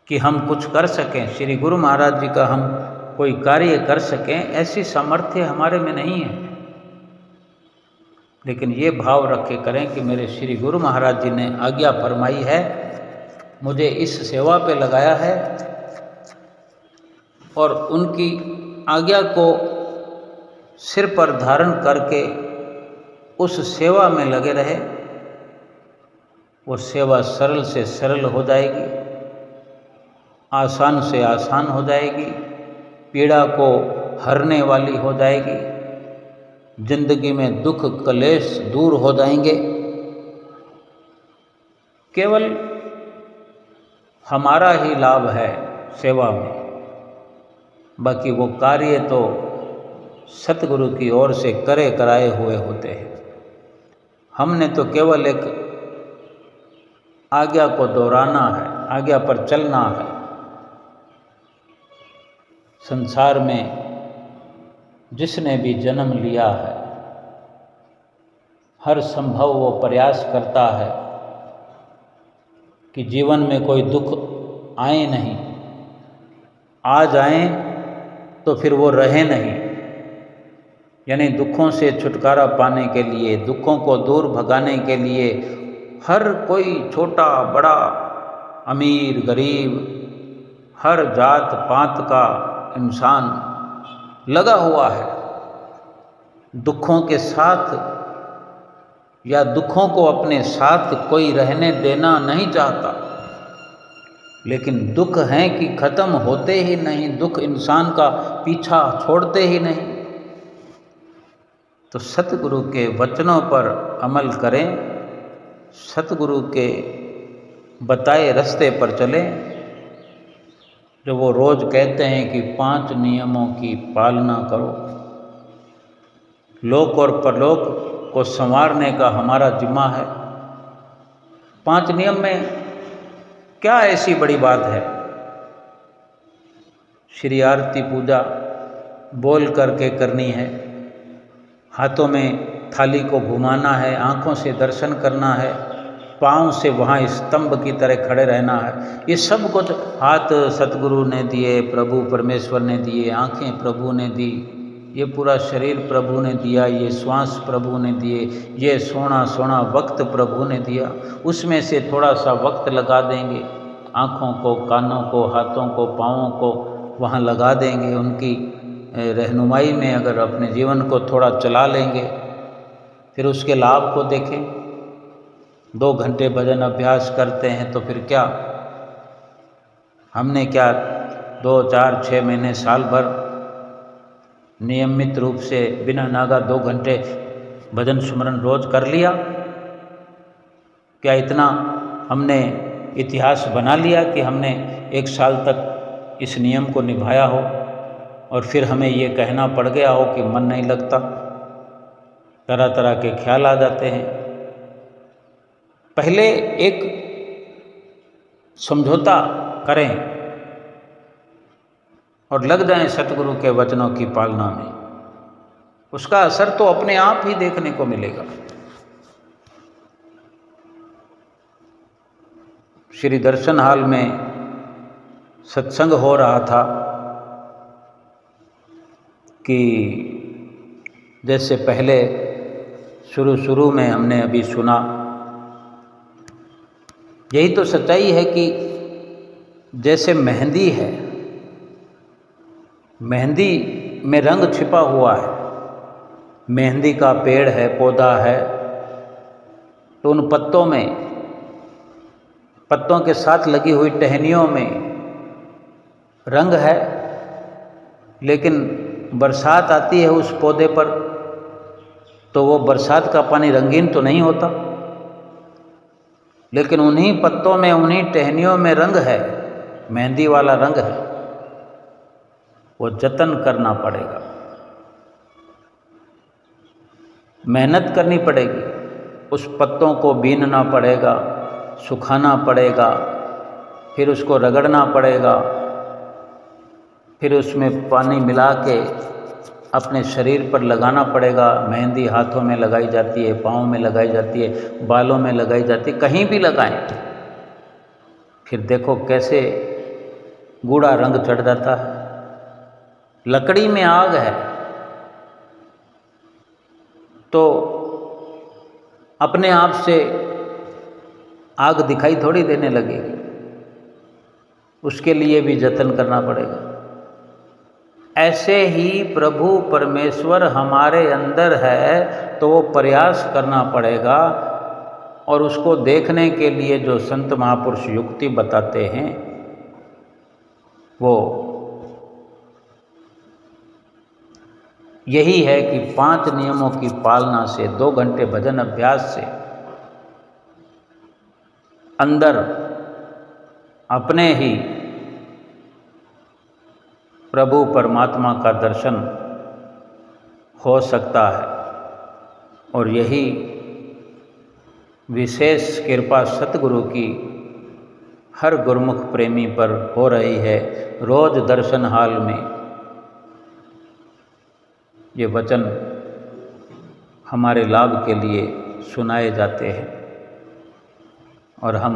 कि हम कुछ कर सकें, श्री गुरु महाराज जी का हम कोई कार्य कर सकें, ऐसी सामर्थ्य हमारे में नहीं है। लेकिन ये भाव रखे करें कि मेरे श्री गुरु महाराज जी ने आज्ञा फरमाई है, मुझे इस सेवा पे लगाया है, और उनकी आज्ञा को सिर पर धारण करके उस सेवा में लगे रहे। वो सेवा सरल से सरल हो जाएगी, आसान से आसान हो जाएगी, पीड़ा को हरने वाली हो जाएगी, जिंदगी में दुख कलेश दूर हो जाएंगे। केवल हमारा ही लाभ है सेवा में, बाकी वो कार्य तो सतगुरु की ओर से करे कराए हुए होते हैं। हमने तो केवल एक आज्ञा को दोहराना है, आज्ञा पर चलना है। संसार में जिसने भी जन्म लिया है, हर संभव वो प्रयास करता है कि जीवन में कोई दुख आए नहीं, आ जाए तो फिर वो रहे नहीं। यानी दुखों से छुटकारा पाने के लिए, दुखों को दूर भगाने के लिए हर कोई छोटा बड़ा, अमीर गरीब, हर जात पात का इंसान लगा हुआ है। दुखों के साथ या दुखों को अपने साथ कोई रहने देना नहीं चाहता, लेकिन दुख हैं कि ख़त्म होते ही नहीं, दुख इंसान का पीछा छोड़ते ही नहीं। तो सतगुरु के वचनों पर अमल करें, सतगुरु के बताए रास्ते पर चलें, जो वो रोज़ कहते हैं कि 5 नियमों की पालना करो। लोक और परलोक को संवारने का हमारा जिम्मा है। 5 नियम में क्या ऐसी बड़ी बात है? श्री आरती पूजा बोल करके करनी है, हाथों में थाली को घुमाना है, आँखों से दर्शन करना है, पाँव से वहाँ स्तंभ की तरह खड़े रहना है। ये सब कुछ हाथ सतगुरु ने दिए, प्रभु परमेश्वर ने दिए, आँखें प्रभु ने दी, ये पूरा शरीर प्रभु ने दिया, ये श्वास प्रभु ने दिए, ये सोना सोना वक्त प्रभु ने दिया। उसमें से थोड़ा सा वक्त लगा देंगे, आँखों को, कानों को, हाथों को, पाँवों को वहाँ लगा देंगे। उनकी रहनुमाई में अगर अपने जीवन को थोड़ा चला लेंगे, फिर उसके लाभ को देखें। 2 घंटे भजन अभ्यास करते हैं तो फिर क्या, हमने क्या 2, 4, 6 महीने, साल भर नियमित रूप से बिना नागा 2 घंटे भजन सुमरन रोज कर लिया? क्या इतना हमने इतिहास बना लिया कि हमने 1 साल तक इस नियम को निभाया हो और फिर हमें ये कहना पड़ गया हो कि मन नहीं लगता, तरह तरह के ख्याल आ जाते हैं। पहले एक समझौता करें और लग जाएं सतगुरु के वचनों की पालना में, उसका असर तो अपने आप ही देखने को मिलेगा। श्री दर्शन हाल में सत्संग हो रहा था कि जैसे पहले शुरू में हमने अभी सुना, यही तो सच्चाई है कि जैसे मेहंदी है, मेहंदी में रंग छिपा हुआ है, मेहंदी का पेड़ है, पौधा है, तो उन पत्तों के साथ लगी हुई टहनियों में रंग है, लेकिन बरसात आती है उस पौधे पर तो वो बरसात का पानी रंगीन तो नहीं होता, लेकिन उन्हीं पत्तों में, उन्हीं टहनियों में रंग है, मेहंदी वाला रंग है। वो जतन करना पड़ेगा, मेहनत करनी पड़ेगी, उस पत्तों को बीनना पड़ेगा, सुखाना पड़ेगा, फिर उसको रगड़ना पड़ेगा, फिर उसमें पानी मिला के अपने शरीर पर लगाना पड़ेगा। मेहंदी हाथों में लगाई जाती है, पाँव में लगाई जाती है, बालों में लगाई जाती है, कहीं भी लगाएं, फिर देखो कैसे गूढ़ा रंग चढ़ जाता है। लकड़ी में आग है तो अपने आप से आग दिखाई थोड़ी देने लगेगी, उसके लिए भी जतन करना पड़ेगा। ऐसे ही प्रभु परमेश्वर हमारे अंदर है तो वो प्रयास करना पड़ेगा, और उसको देखने के लिए जो संत महापुरुष युक्ति बताते हैं वो यही है कि 5 नियमों की पालना से, 2 घंटे भजन अभ्यास से अंदर अपने ही प्रभु परमात्मा का दर्शन हो सकता है। और यही विशेष कृपा सतगुरु की हर गुरुमुख प्रेमी पर हो रही है। रोज दर्शन हाल में ये वचन हमारे लाभ के लिए सुनाए जाते हैं और हम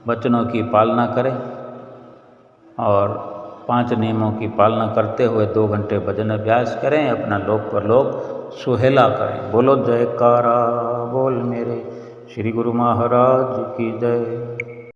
वचनों की पालना करें और 5 नियमों की पालना करते हुए 2 घंटे भजन अभ्यास करें, अपना लोक परलोक सुहेला करें। बोलो जयकारा बोल मेरे श्री गुरु महाराज की जय।